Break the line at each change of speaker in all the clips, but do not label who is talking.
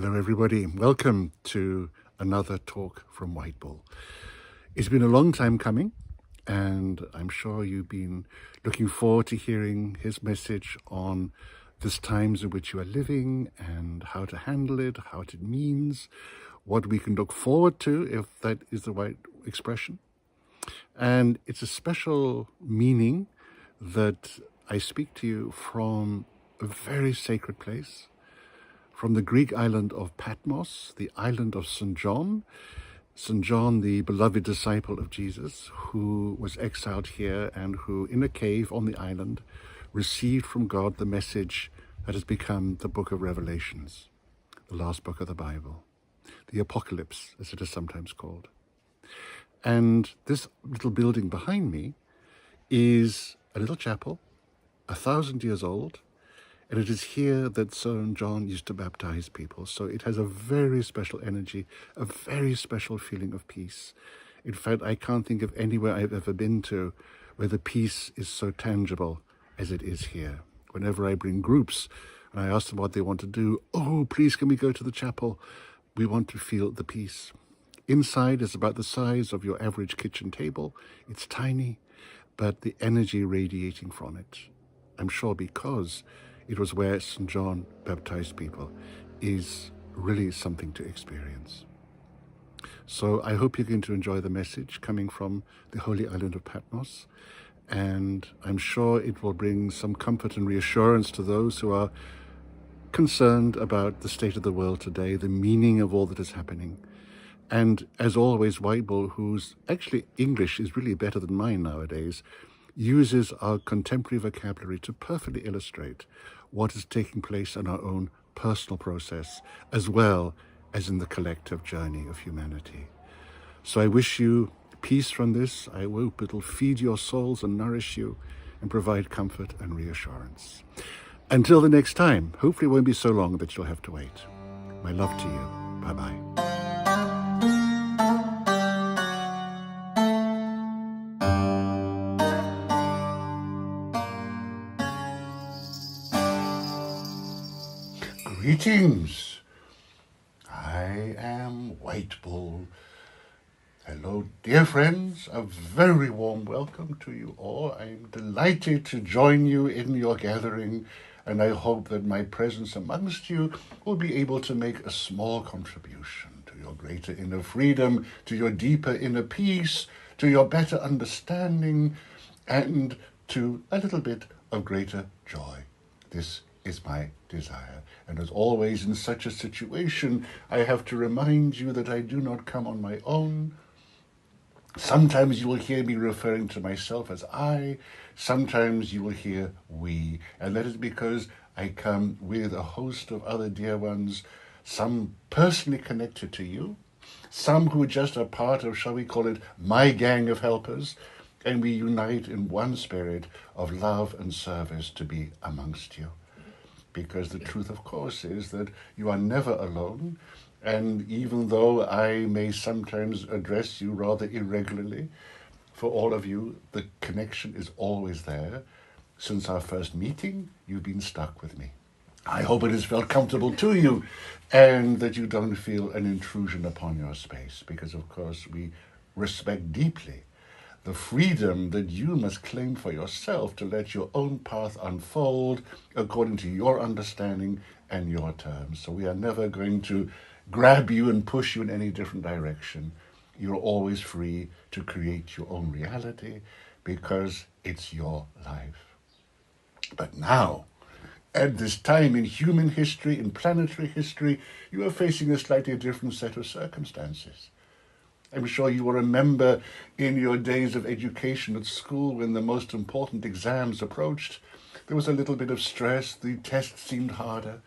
Hello everybody, welcome to another talk from White Bull. It's been a long time coming, and I'm sure you've been looking forward to hearing his message on this times in which you are living and how to handle it, how it means, what we can look forward to, if that is the right expression. And it's a special meaning that I speak to you from a very sacred place, from the Greek island of Patmos, the island of St. John, the beloved disciple of Jesus, who was exiled here and who, in a cave on the island, received from God the message that has become the book of Revelations, the last book of the Bible, the Apocalypse, as it is sometimes called. And this little building behind me is a little chapel, 1,000 years old, and it is here that St. John used to baptize people. So it has a very special energy, a very special feeling of peace. In fact, I can't think of anywhere I've ever been to where the peace is so tangible as it is here. Whenever I bring groups and I ask them what they want to do, oh, please, can we go to the chapel? We want to feel the peace. Inside is about the size of your average kitchen table. It's tiny, but the energy radiating from it, I'm sure because it was where St. John baptized people, is really something to experience. So I hope you're going to enjoy the message coming from the holy island of Patmos, and I'm sure it will bring some comfort and reassurance to those who are concerned about the state of the world today, the meaning of all that is happening. And as always, White Bull, whose actually English is really better than mine nowadays, uses our contemporary vocabulary to perfectly illustrate what is taking place in our own personal process, as well as in the collective journey of humanity. So I wish you peace from this. I hope it'll feed your souls and nourish you and provide comfort and reassurance. Until the next time, hopefully it won't be so long that you'll have to wait. My love to you. Bye-bye. Greetings. I am White Bull. Hello, dear friends. A very warm welcome to you all. I'm delighted to join you in your gathering, and I hope that my presence amongst you will be able to make a small contribution to your greater inner freedom, to your deeper inner peace, to your better understanding, and to a little bit of greater joy. This is my desire. And as always in such a situation, I have to remind you that I do not come on my own. Sometimes you will hear me referring to myself as I, sometimes you will hear we, and that is because I come with a host of other dear ones, some personally connected to you, some who just are part of, shall we call it, my gang of helpers, and we unite in one spirit of love and service to be amongst you. Because the truth, of course, is that you are never alone, and even though I may sometimes address you rather irregularly, for all of you, the connection is always there. Since our first meeting, you've been stuck with me. I hope it has felt comfortable to you, and that you don't feel an intrusion upon your space, because, of course, we respect deeply the freedom that you must claim for yourself to let your own path unfold according to your understanding and your terms. So we are never going to grab you and push you in any different direction. You're always free to create your own reality because it's your life. But now, at this time in human history, in planetary history, you are facing a slightly different set of circumstances. I'm sure you will remember in your days of education at school when the most important exams approached, there was a little bit of stress, the tests seemed harder.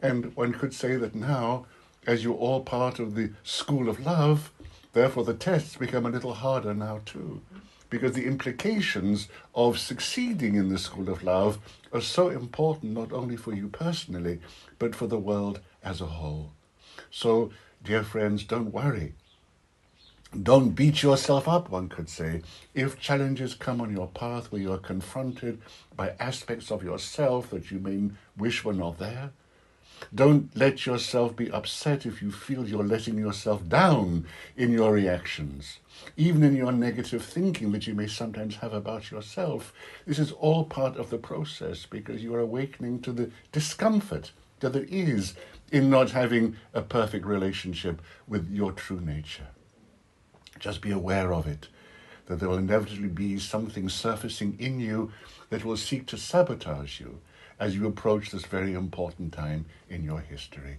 And one could say that now, as you're all part of the school of love, therefore the tests become a little harder now too. Because the implications of succeeding in the school of love are so important not only for you personally, but for the world as a whole. So, dear friends, don't worry. Don't beat yourself up, one could say, if challenges come on your path where you are confronted by aspects of yourself that you may wish were not there. Don't let yourself be upset if you feel you're letting yourself down in your reactions, even in your negative thinking that you may sometimes have about yourself. This is all part of the process because you are awakening to the discomfort that there is in not having a perfect relationship with your true nature. Just be aware of it, that there will inevitably be something surfacing in you that will seek to sabotage you as you approach this very important time in your history.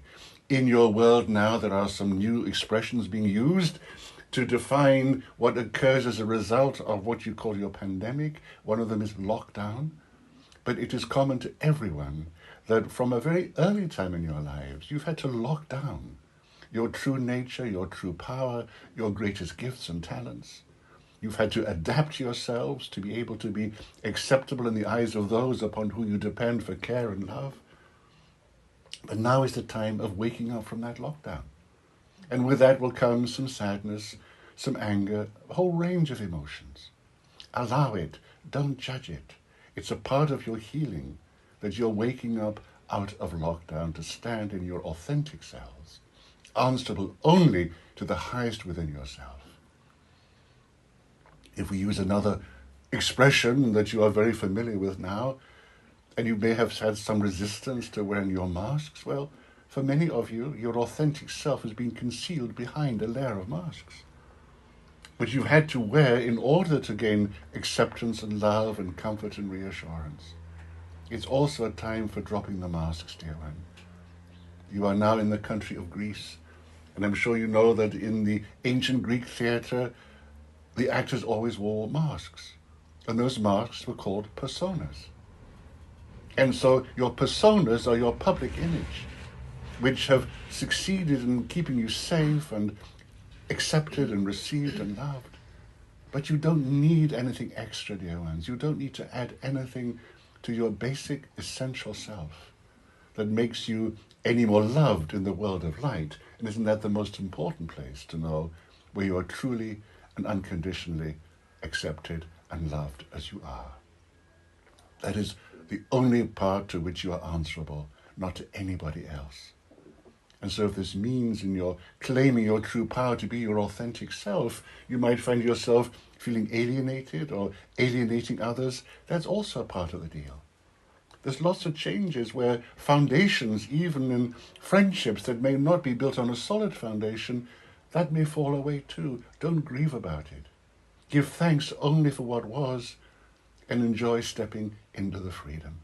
In your world now, there are some new expressions being used to define what occurs as a result of what you call your pandemic. One of them is lockdown, but it is common to everyone that from a very early time in your lives, you've had to lock down your true nature, your true power, your greatest gifts and talents. You've had to adapt yourselves to be able to be acceptable in the eyes of those upon whom you depend for care and love. But now is the time of waking up from that lockdown. And with that will come some sadness, some anger, a whole range of emotions. Allow it. Don't judge it. It's a part of your healing that you're waking up out of lockdown to stand in your authentic selves, answerable only to the highest within yourself. If we use another expression that you are very familiar with now, and you may have had some resistance to wearing your masks, well, for many of you, your authentic self has been concealed behind a layer of masks. But you've had to wear in order to gain acceptance and love and comfort and reassurance. It's also a time for dropping the masks, dear one. You are now in the country of Greece, and I'm sure you know that in the ancient Greek theater, the actors always wore masks, and those masks were called personas. And so your personas are your public image, which have succeeded in keeping you safe and accepted and received and loved. But you don't need anything extra, dear ones. You don't need to add anything to your basic, essential self that makes you any more loved in the world of light. And isn't that the most important place to know where you are truly and unconditionally accepted and loved as you are? That is the only part to which you are answerable, not to anybody else. And so if this means in your claiming your true power to be your authentic self, you might find yourself feeling alienated or alienating others. That's also a part of the deal. There's lots of changes where foundations, even in friendships that may not be built on a solid foundation, that may fall away too. Don't grieve about it. Give thanks only for what was and enjoy stepping into the freedom,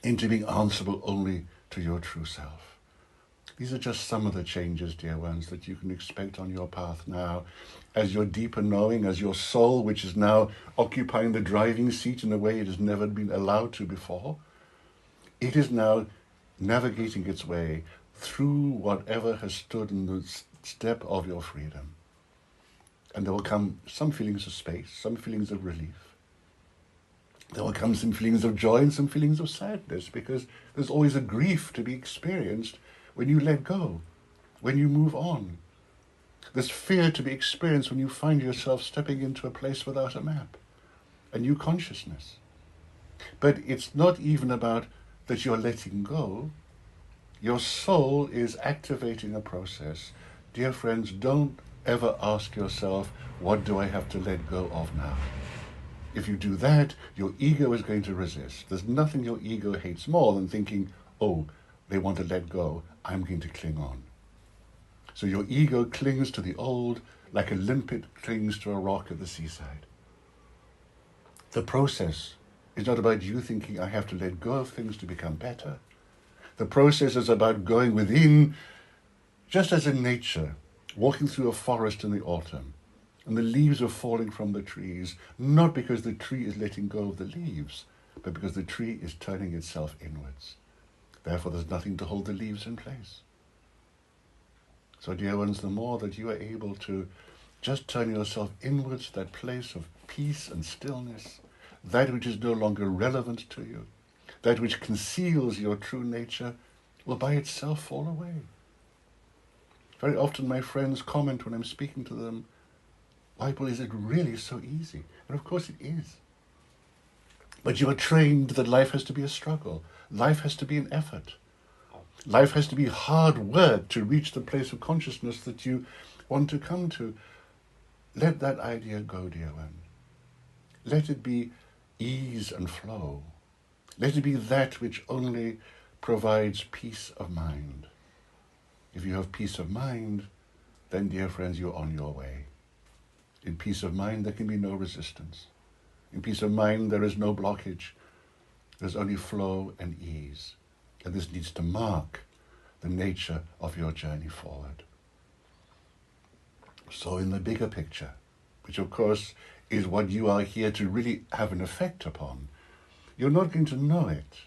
into being answerable only to your true self. These are just some of the changes, dear ones, that you can expect on your path now as your deeper knowing, as your soul, which is now occupying the driving seat in a way it has never been allowed to before. It is now navigating its way through whatever has stood in the step of your freedom. And there will come some feelings of space, some feelings of relief. There will come some feelings of joy and some feelings of sadness, because there's always a grief to be experienced when you let go, when you move on. There's fear to be experienced when you find yourself stepping into a place without a map, a new consciousness. But it's not even about that you're letting go. Your soul is activating a process. Dear friends, don't ever ask yourself, what do I have to let go of now? If you do that, your ego is going to resist. There's nothing your ego hates more than thinking, oh, they want to let go, I'm going to cling on. So your ego clings to the old like a limpet clings to a rock at the seaside. The process is not about you thinking I have to let go of things to become better. The process is about going within, just as in nature, walking through a forest in the autumn, and the leaves are falling from the trees, not because the tree is letting go of the leaves, but because the tree is turning itself inwards. Therefore, there's nothing to hold the leaves in place. So, dear ones, the more that you are able to just turn yourself inwards to that place of peace and stillness, that which is no longer relevant to you, that which conceals your true nature, will by itself fall away. Very often my friends comment when I'm speaking to them, Bible, is it really so easy? And of course it is. But you are trained that life has to be a struggle. Life has to be an effort. Life has to be hard work to reach the place of consciousness that you want to come to. Let that idea go, dear one. Let it be ease and flow. Let it be that which only provides peace of mind. If you have peace of mind, then, dear friends, you're on your way. In peace of mind, there can be no resistance. In peace of mind, there is no blockage. There's only flow and ease. And this needs to mark the nature of your journey forward. So in the bigger picture, which of course is what you are here to really have an effect upon, you're not going to know it.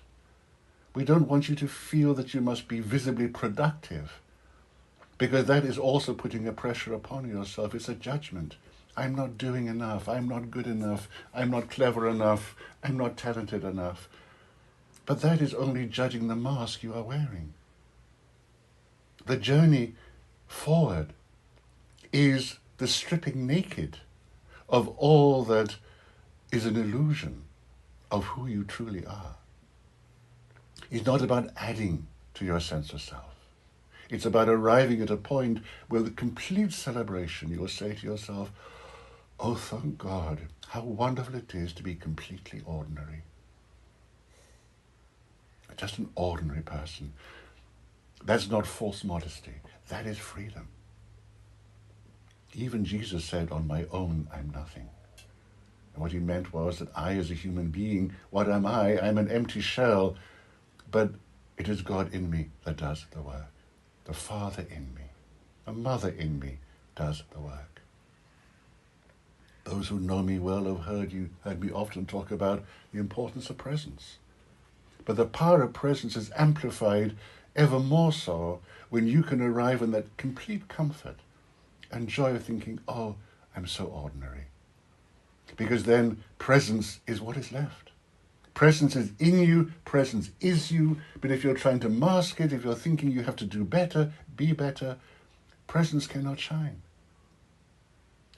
We don't want you to feel that you must be visibly productive, because that is also putting a pressure upon yourself. It's a judgment. I'm not doing enough. I'm not good enough. I'm not clever enough. I'm not talented enough. But that is only judging the mask you are wearing. The journey forward is the stripping naked of all that is an illusion of who you truly are. It's not about adding to your sense of self. It's about arriving at a point where with complete celebration you will say to yourself, oh, thank God, how wonderful it is to be completely ordinary. Just an ordinary person. That's not false modesty. That is freedom. Even Jesus said, on my own, I'm nothing. And what he meant was that I, as a human being, what am I? I'm an empty shell, but it is God in me that does the work. The Father in me, a mother in me does the work. Those who know me well have heard me often talk about the importance of presence. But the power of presence is amplified ever more so when you can arrive in that complete comfort and joy of thinking, oh, I'm so ordinary. Because then presence is what is left. Presence is in you, presence is you, but if you're trying to mask it, if you're thinking you have to do better, be better, presence cannot shine.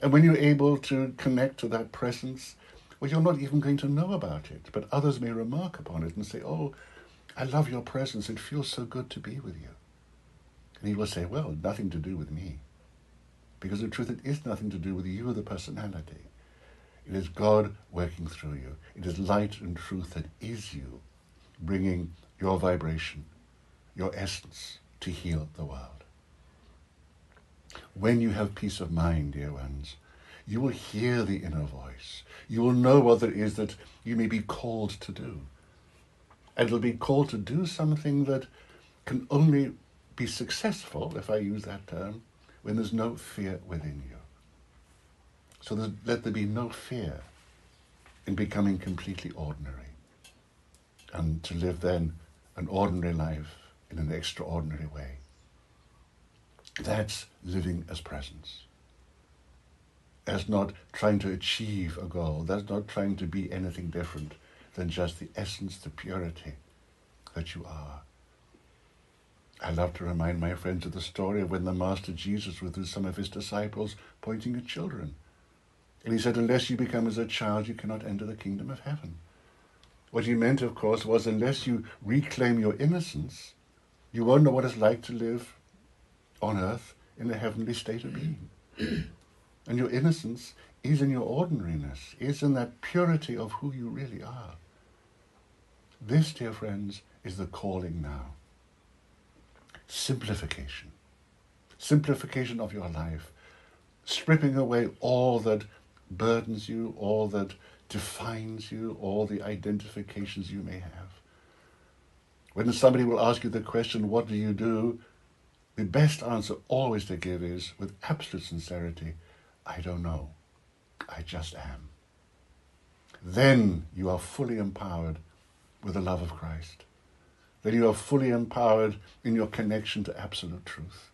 And when you're able to connect to that presence, well, you're not even going to know about it, but others may remark upon it and say, oh, I love your presence, it feels so good to be with you. And he will say, well, nothing to do with me. Because in truth, it is nothing to do with you, the personality. It is God working through you. It is light and truth that is you, bringing your vibration, your essence, to heal the world. When you have peace of mind, dear ones, you will hear the inner voice. You will know what it is that you may be called to do. And it'll be called to do something that can only be successful, if I use that term, when there's no fear within you. So let there be no fear in becoming completely ordinary, and to live then an ordinary life in an extraordinary way. That's living as presence. That's not trying to achieve a goal. That's not trying to be anything different than just the essence, the purity that you are. I love to remind my friends of the story of when the Master Jesus was with some of his disciples pointing at children. And he said, unless you become as a child, you cannot enter the kingdom of heaven. What he meant, of course, was unless you reclaim your innocence, you won't know what it's like to live on earth in a heavenly state of being. And your innocence is in your ordinariness, is in that purity of who you really are. This, dear friends, is the calling now. Simplification. Simplification of your life. Stripping away all that burdens you, all that defines you, all the identifications you may have. When somebody will ask you the question, what do you do? The best answer always to give is, with absolute sincerity, I don't know. I just am. Then you are fully empowered with the love of Christ. Then you are fully empowered in your connection to absolute truth.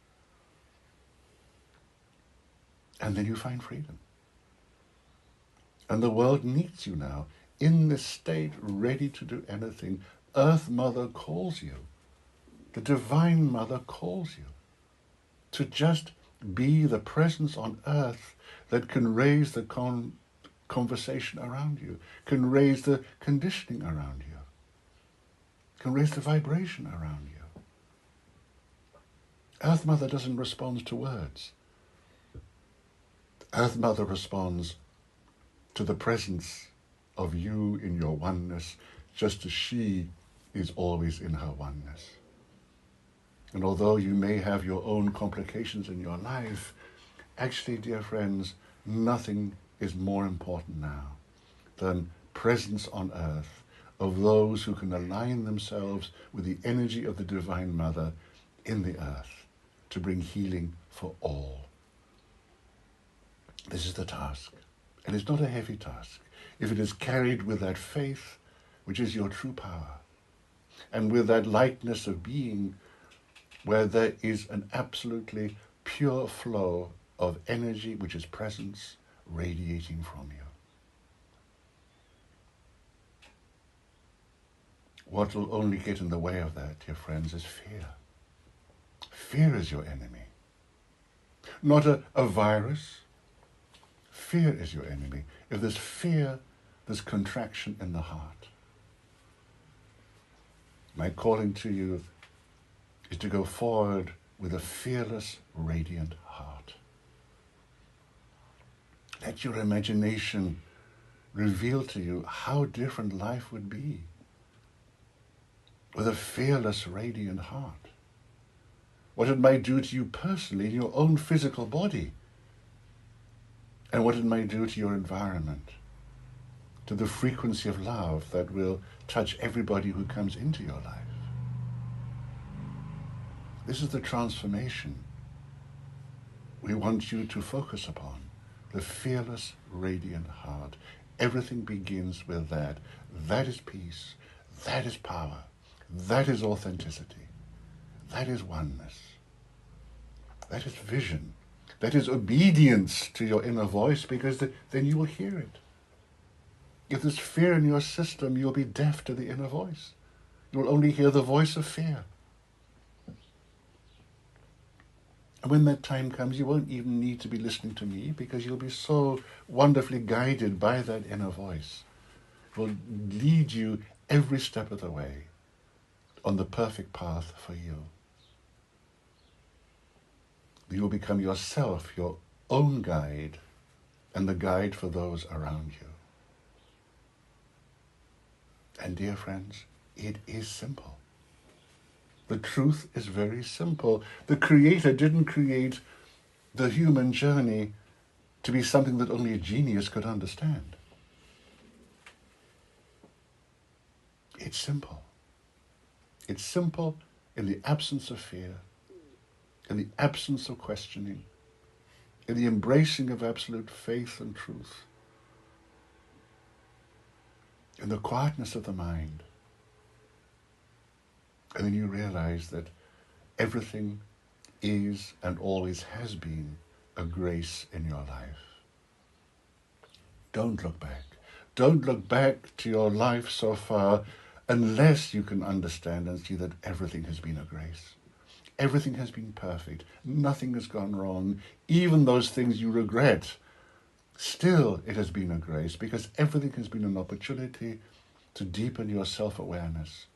And then you find freedom. And the world needs you now, in this state, ready to do anything. Earth Mother calls you. The Divine Mother calls you to just be the presence on earth that can raise the conversation around you, can raise the conditioning around you, can raise the vibration around you. Earth Mother doesn't respond to words. Earth Mother responds to the presence of you in your oneness, just as she is always in her oneness. And although you may have your own complications in your life, actually, dear friends, nothing is more important now than presence on earth of those who can align themselves with the energy of the Divine Mother in the earth to bring healing for all. This is the task, and it's not a heavy task if it is carried with that faith, which is your true power, and with that lightness of being where there is an absolutely pure flow of energy, which is presence, radiating from you. What will only get in the way of that, dear friends, is fear. Fear is your enemy. Not a virus. Fear is your enemy. If there's fear, there's contraction in the heart. My calling to you is to go forward with a fearless, radiant heart. Let your imagination reveal to you how different life would be with a fearless, radiant heart. What it might do to you personally in your own physical body, and what it might do to your environment, to the frequency of love that will touch everybody who comes into your life. This is the transformation we want you to focus upon, the fearless, radiant heart. Everything begins with that. That is peace. That is power. That is authenticity. That is oneness. That is vision. That is obedience to your inner voice, because then you will hear it. If there's fear in your system, you'll be deaf to the inner voice. You will only hear the voice of fear. And when that time comes, you won't even need to be listening to me, because you'll be so wonderfully guided by that inner voice. It will lead you every step of the way on the perfect path for you. You will become yourself, your own guide, and the guide for those around you. And dear friends, it is simple. The truth is very simple. The Creator didn't create the human journey to be something that only a genius could understand. It's simple. It's simple in the absence of fear, in the absence of questioning, in the embracing of absolute faith and truth, in the quietness of the mind. And then you realize that everything is and always has been a grace in your life. Don't look back. Don't look back to your life so far unless you can understand and see that everything has been a grace. Everything has been perfect. Nothing has gone wrong. Even those things you regret, still it has been a grace, because everything has been an opportunity to deepen your self-awareness.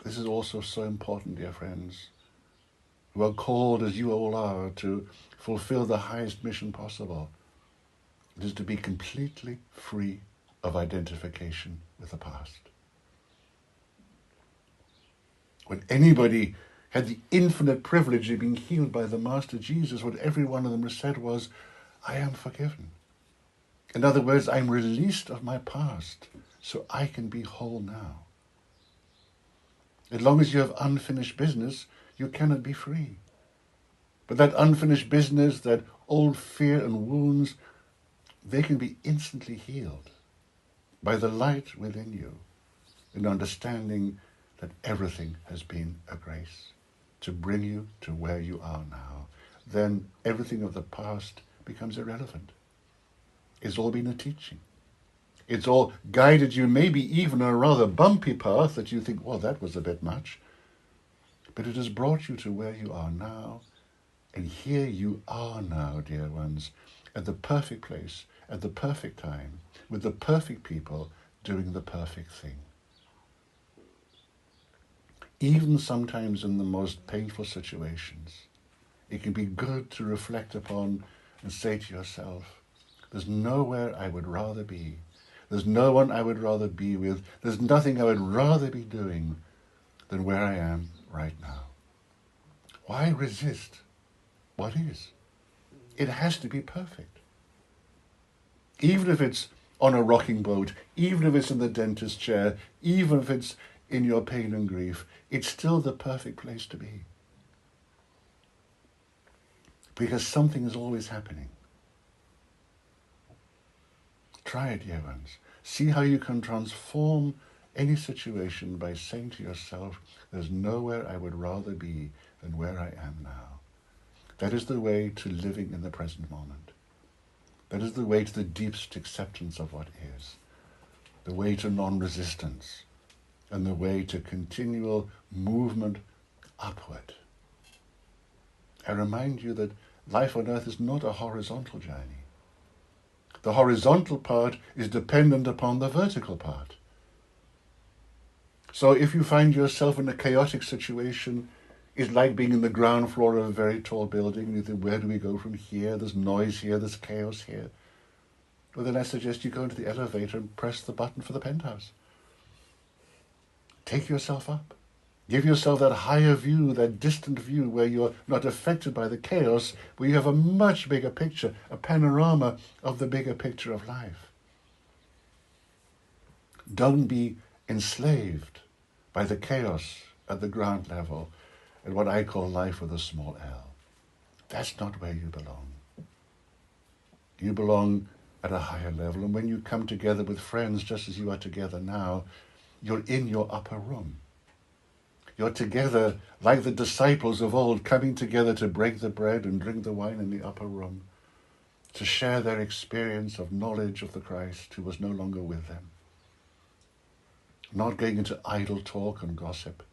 This is also so important, dear friends, who are called, as you all are, to fulfill the highest mission possible. It is to be completely free of identification with the past. When anybody had the infinite privilege of being healed by the Master Jesus, what every one of them said was, I am forgiven. In other words, I'm released of my past, so I can be whole now. As long as you have unfinished business, you cannot be free. But that unfinished business, that old fear and wounds, they can be instantly healed by the light within you, in understanding that everything has been a grace to bring you to where you are now. Then everything of the past becomes irrelevant. It's all been a teaching. It's all guided you, maybe even a rather bumpy path that you think, well, that was a bit much. But it has brought you to where you are now. And here you are now, dear ones, at the perfect place, at the perfect time, with the perfect people, doing the perfect thing. even sometimes in the most painful situations, it can be good to reflect upon and say to yourself, there's nowhere I would rather be. There's no one I would rather be with. There's nothing I would rather be doing than where I am right now. Why resist what is? It has to be perfect. Even if it's on a rocking boat, even if it's in the dentist chair, even if it's in your pain and grief, it's still the perfect place to be. Because something is always happening. Try it, dear ones. See how you can transform any situation by saying to yourself, there's nowhere I would rather be than where I am now. That is the way to living in the present moment. That is the way to the deepest acceptance of what is. The way to non-resistance. And the way to continual movement upward. I remind you that life on earth is not a horizontal journey. The horizontal part is dependent upon the vertical part. So if you find yourself in a chaotic situation, it's like being in the ground floor of a very tall building. You think, where do we go from here? There's noise here, there's chaos here. Well, then I suggest you go into the elevator and press the button for the penthouse. Take yourself up. Give yourself that higher view, that distant view where you're not affected by the chaos, where you have a much bigger picture, a panorama of the bigger picture of life. Don't be enslaved by the chaos at the ground level and what I call life with a small l. That's not where you belong. You belong at a higher level, and when you come together with friends just as you are together now, you're in your upper room. You're together like the disciples of old, coming together to break the bread and drink the wine in the upper room, to share their experience of knowledge of the Christ who was no longer with them. Not going into idle talk and gossip,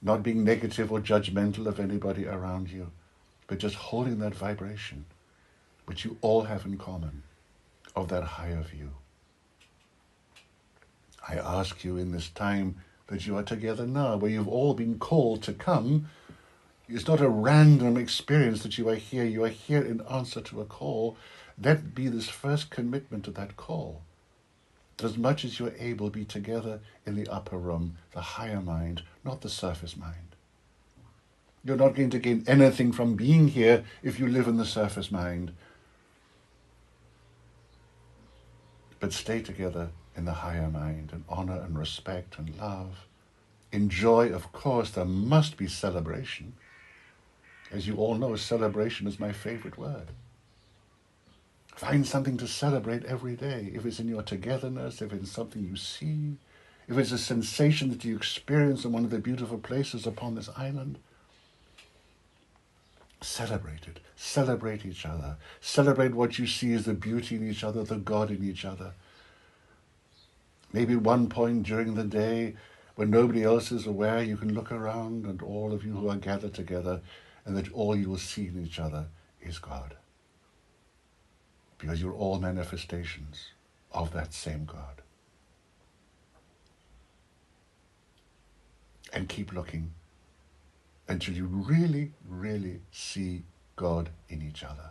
not being negative or judgmental of anybody around you, but just holding that vibration, which you all have in common, of that higher view. I ask you in this time that you are together now, where you've all been called to come. It's not a random experience that you are here in answer to a call. Let be this first commitment to that call. As much as you're able, be together in the upper room, the higher mind, not the surface mind. You're not going to gain anything from being here if you live in the surface mind. But stay together in the higher mind, and honor and respect and love. In joy, of course, there must be celebration. As you all know, celebration is my favorite word. Find something to celebrate every day. If it's in your togetherness, if it's something you see, if it's a sensation that you experience in one of the beautiful places upon this island, celebrate it. Celebrate each other. Celebrate what you see as the beauty in each other, the God in each other. Maybe at one point during the day, when nobody else is aware, you can look around and all of you who are gathered together, and that all you will see in each other is God. Because you're all manifestations of that same God. And keep looking until you really, really see God in each other.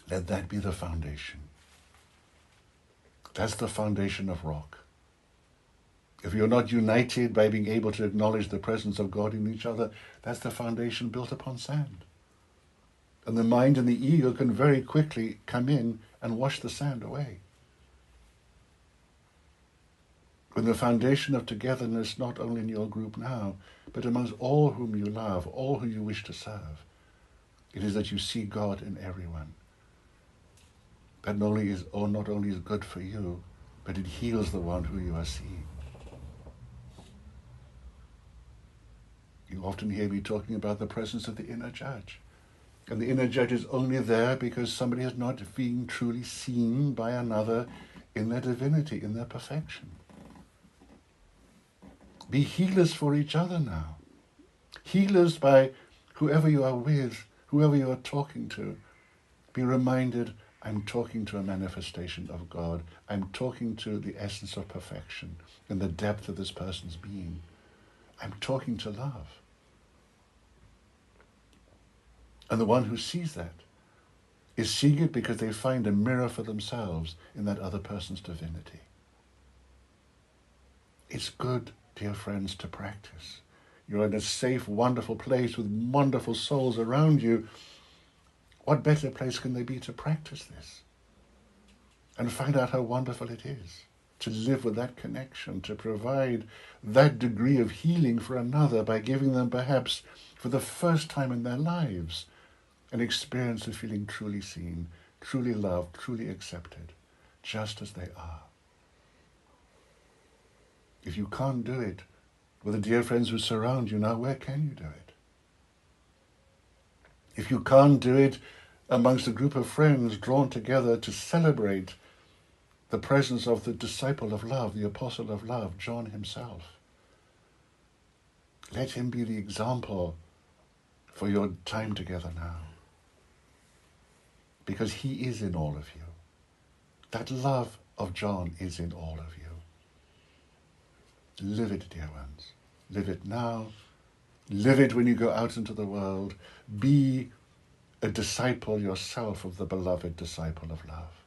Let that be the foundation. That's the foundation of rock. If you're not united by being able to acknowledge the presence of God in each other, that's the foundation built upon sand. And the mind and the ego can very quickly come in and wash the sand away. When the foundation of togetherness, not only in your group now, but amongst all whom you love, all who you wish to serve, it is that you see God in everyone. That not only is good for you, but it heals the one who you are seeing. You often hear me talking about the presence of the inner judge. And the inner judge is only there because somebody has not been truly seen by another in their divinity, in their perfection. Be healers for each other now. Healers by whoever you are with, whoever you are talking to. Be reminded, I'm talking to a manifestation of God. I'm talking to the essence of perfection in the depth of this person's being. I'm talking to love. And the one who sees that is seeing it because they find a mirror for themselves in that other person's divinity. It's good, dear friends, to practice. You're in a safe, wonderful place with wonderful souls around you. What better place can there be to practice this? And find out how wonderful it is to live with that connection, to provide that degree of healing for another by giving them perhaps for the first time in their lives an experience of feeling truly seen, truly loved, truly accepted, just as they are. If you can't do it with the dear friends who surround you now, where can you do it? If you can't do it amongst a group of friends drawn together to celebrate the presence of the disciple of love, the apostle of love, John himself, let him be the example for your time together now. Because he is in all of you. That love of John is in all of you. Live it, dear ones. Live it now. Live it when you go out into the world. Be a disciple yourself of the beloved disciple of love.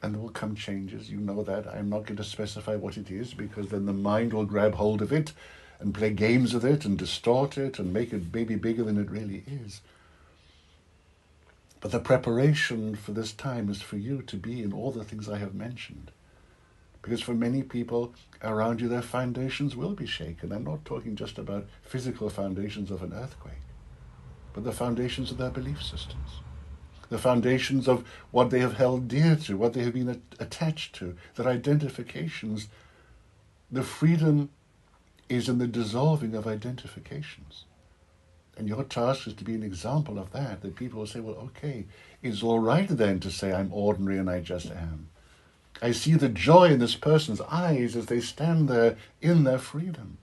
And there will come changes, you know that. I'm not going to specify what it is because then the mind will grab hold of it and play games with it and distort it and make it maybe bigger than it really is. But the preparation for this time is for you to be in all the things I have mentioned. Because for many people around you, their foundations will be shaken. I'm not talking just about physical foundations of an earthquake, but the foundations of their belief systems. The foundations of what they have held dear to, what they have been attached to, their identifications. The freedom is in the dissolving of identifications. And your task is to be an example of that people will say, well, okay, it's all right then to say I'm ordinary and I just am. I see the joy in this person's eyes as they stand there in their freedom.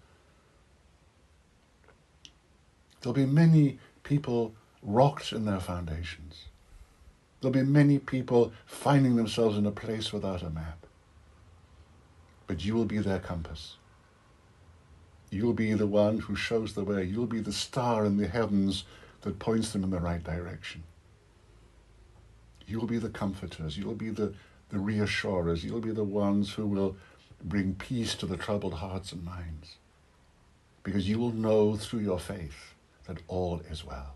There'll be many people rocked in their foundations. There'll be many people finding themselves in a place without a map. But you will be their compass. You'll be the one who shows the way. You'll be the star in the heavens that points them in the right direction. You'll be the comforters. You'll be the reassurers. You'll be the ones who will bring peace to the troubled hearts and minds. Because you will know through your faith that all is well.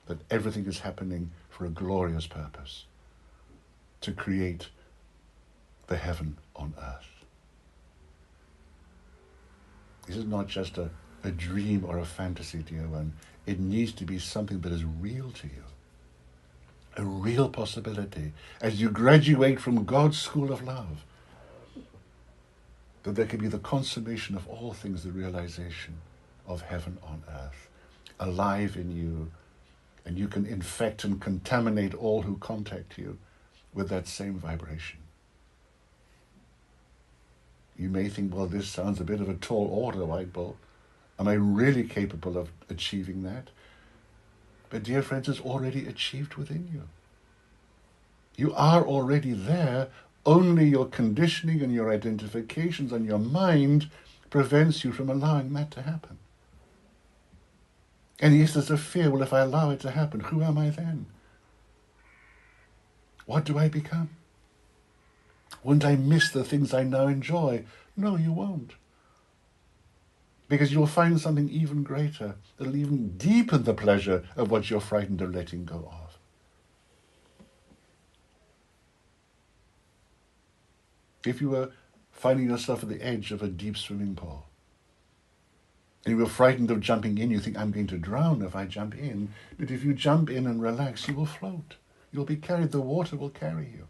That everything is happening for a glorious purpose. To create the heaven on earth. This is not just a dream or a fantasy, dear one. It needs to be something that is real to you. A real possibility. As you graduate from God's school of love, that there can be the consummation of all things, the realization of heaven on earth, alive in you, and you can infect and contaminate all who contact you with that same vibration. You may think, well, this sounds a bit of a tall order, White Bull. Am I really capable of achieving that? But dear friends, it's already achieved within you. You are already there, only your conditioning and your identifications and your mind prevents you from allowing that to happen. And yes, there's a fear, well, if I allow it to happen, who am I then? What do I become? Won't I miss the things I now enjoy? No, you won't. Because you'll find something even greater that'll even deepen the pleasure of what you're frightened of letting go of. If you were finding yourself at the edge of a deep swimming pool, and you were frightened of jumping in, you think, I'm going to drown if I jump in. But if you jump in and relax, you will float. You'll be carried. The water will carry you.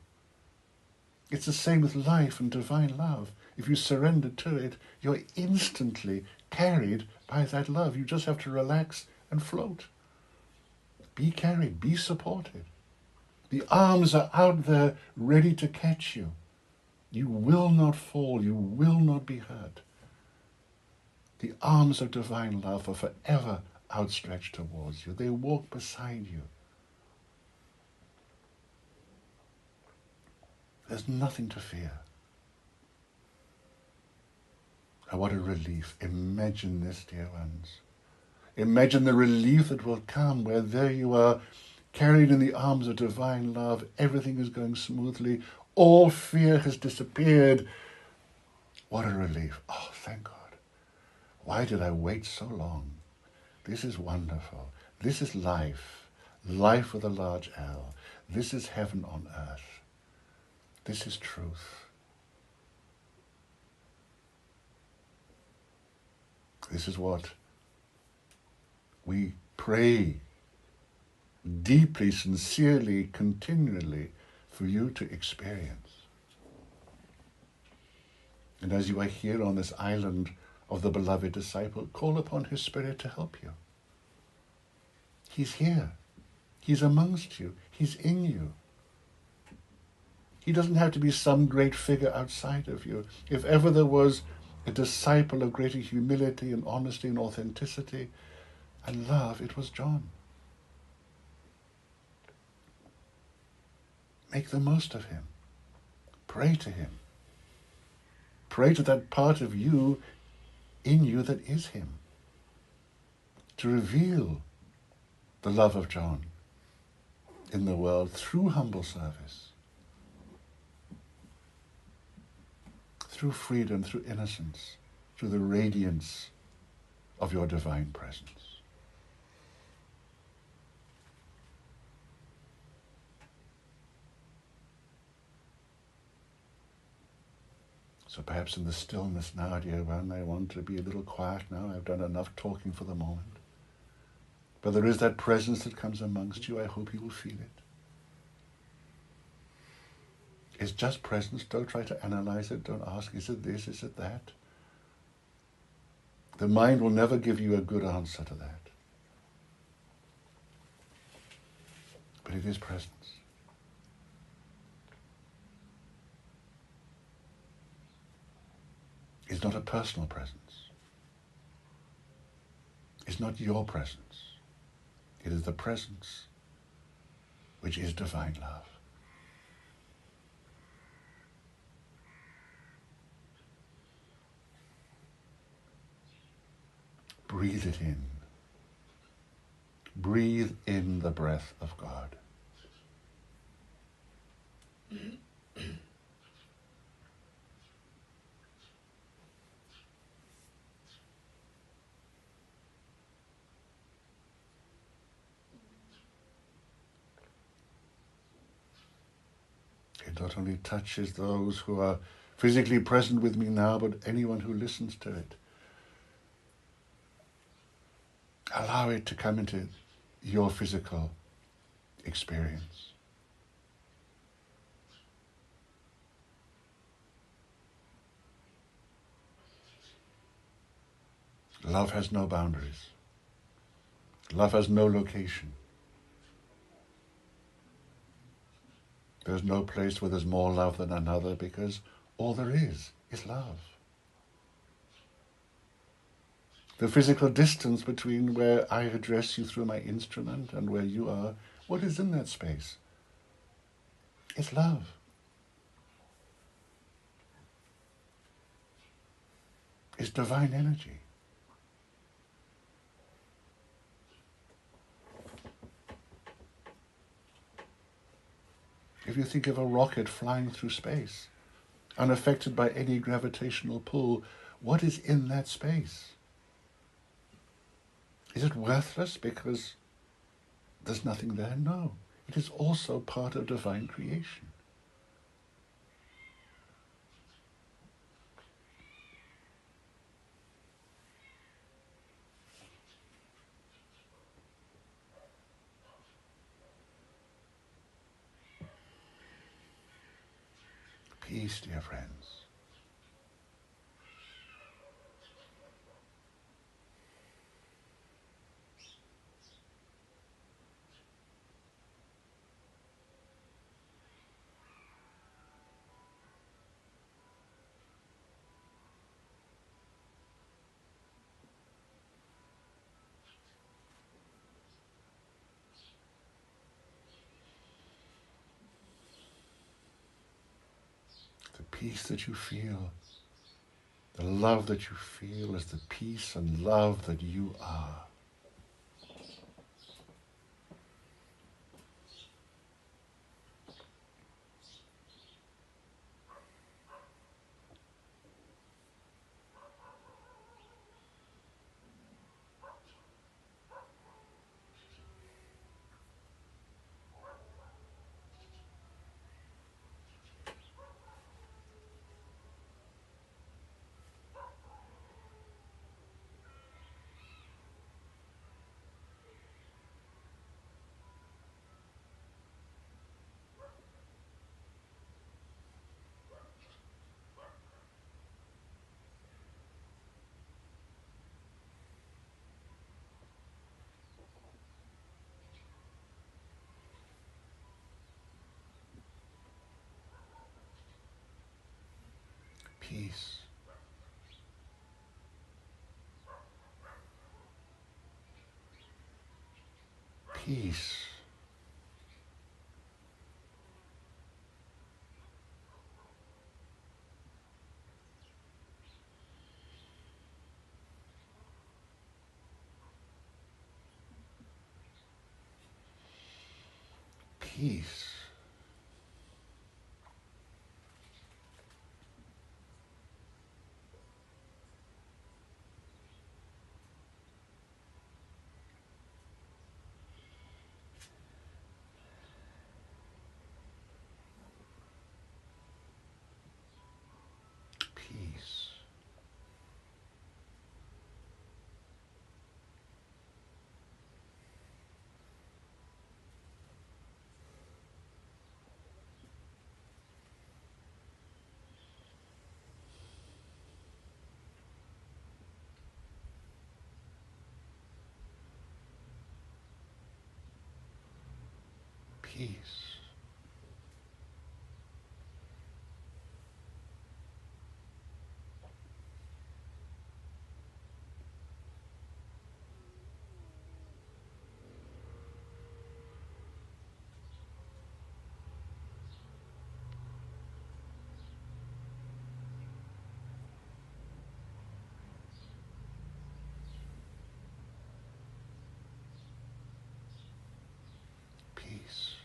It's the same with life and divine love. If you surrender to it, you're instantly carried by that love. You just have to relax and float. Be carried, be supported. The arms are out there ready to catch you. You will not fall, you will not be hurt. The arms of divine love are forever outstretched towards you. They walk beside you. There's nothing to fear. And what a relief. Imagine this, dear ones. Imagine the relief that will come where there you are, carried in the arms of divine love. Everything is going smoothly. All fear has disappeared. What a relief. Oh, thank God. Why did I wait so long? This is wonderful. This is life. Life with a large L. This is heaven on earth. This is truth. This is what we pray deeply, sincerely, continually for you to experience. And as you are here on this island of the beloved disciple, call upon his Spirit to help you. He's here. He's amongst you. He's in you. He doesn't have to be some great figure outside of you. If ever there was a disciple of greater humility and honesty and authenticity and love, it was John. Make the most of him. Pray to him. Pray to that part of you, in you, that is him. To reveal the love of John in the world through humble service, through freedom, through innocence, through the radiance of your divine presence. So perhaps in the stillness now, dear one, I want to be a little quiet now. I've done enough talking for the moment. But there is that presence that comes amongst you. I hope you will feel it. It's just presence. Don't try to analyze it. Don't ask, is it this, is it that? The mind will never give you a good answer to that. But it is presence. It's not a personal presence. It's not your presence. It is the presence which is divine love. Breathe it in. Breathe in the breath of God. It not only touches those who are physically present with me now, but anyone who listens to it. Allow it to come into your physical experience. Love has no boundaries. Love has no location. There's no place where there's more love than another, because all there is love. The physical distance between where I address you through my instrument and where you are, what is in that space? It's love. It's divine energy. If you think of a rocket flying through space, unaffected by any gravitational pull, what is in that space? Is it worthless because there's nothing there? No. It is also part of divine creation. Peace, dear friends. peace that you feel, the love that you feel is the peace and love that you are. Peace. Peace. Peace. Peace. Peace. Peace.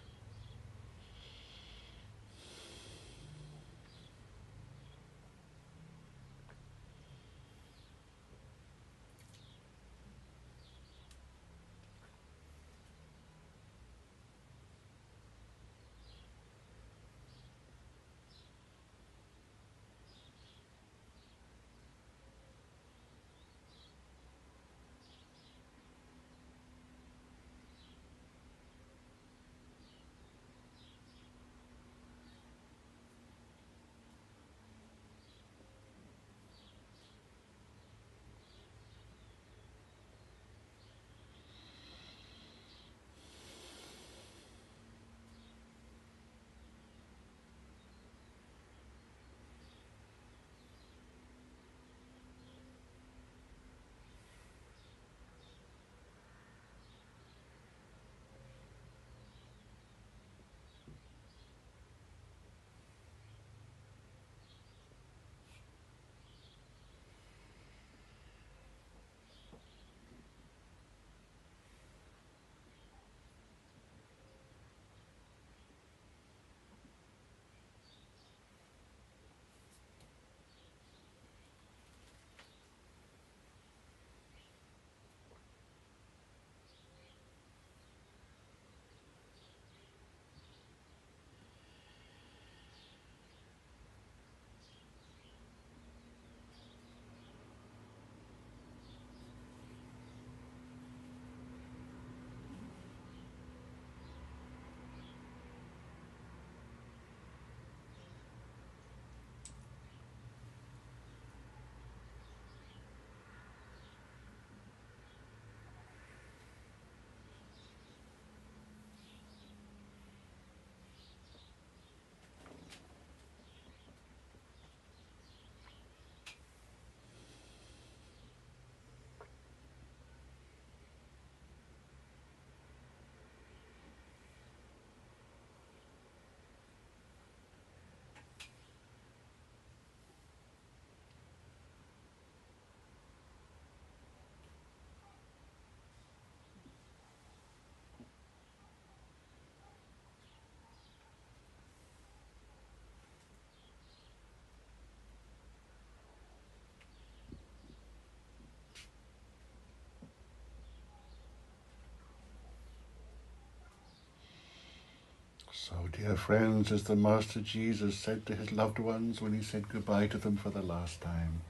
So, dear friends, as the Master Jesus said to his loved ones when he said goodbye to them for the last time,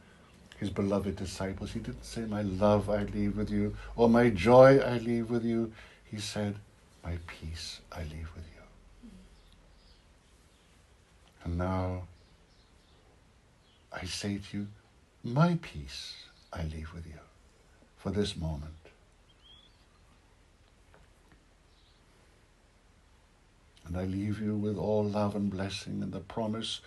his beloved disciples, he didn't say, my love I leave with you, or my joy I leave with you. He said, my peace I leave with you. And now, I say to you, my peace I leave with you for this moment. And I leave you with all love and blessing and the promise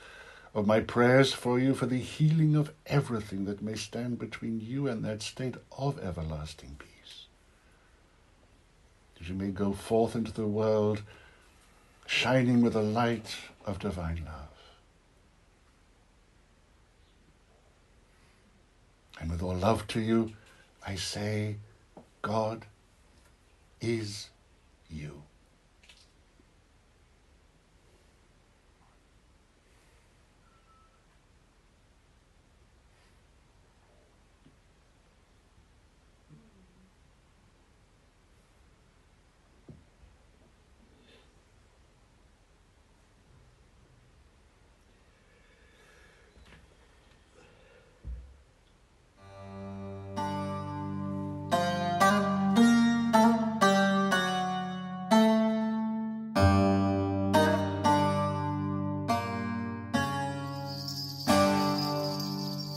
of my prayers for you for the healing of everything that may stand between you and that state of everlasting peace. That you may go forth into the world shining with the light of divine love. And with all love to you, I say, God is you.